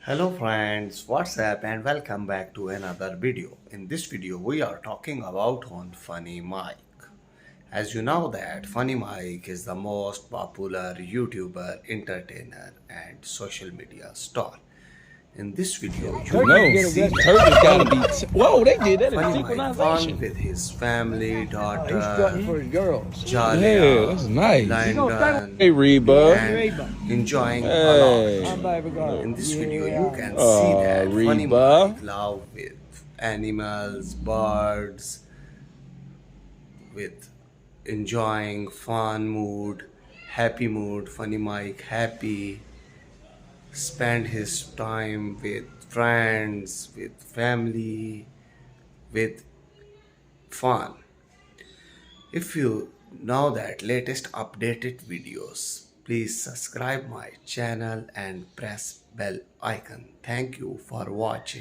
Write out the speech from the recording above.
Hello friends, what's up and welcome back to another video. In this video we are talking about on Funny Mike. As you know that Funny Mike is the most popular YouTuber, entertainer and social media star. In this video you No, can see Turkish gotta be. Whoa, they did that that in Funny Mike fun synchronization. with his family, He's strutting daughter, for his girls. Yeah, that's Jalia, nice. London Hey, Reba. and enjoying a Hey. lot. I'm baby girl. In this video, you can see Oh, that Funny Reba. Mike love with animals, birds, with enjoying fun mood, happy mood. Funny Mike happy, spend his time with friends, with family, with fun. If you know that latest updated videos, please subscribe my channel and press bell icon. Thank you for watching.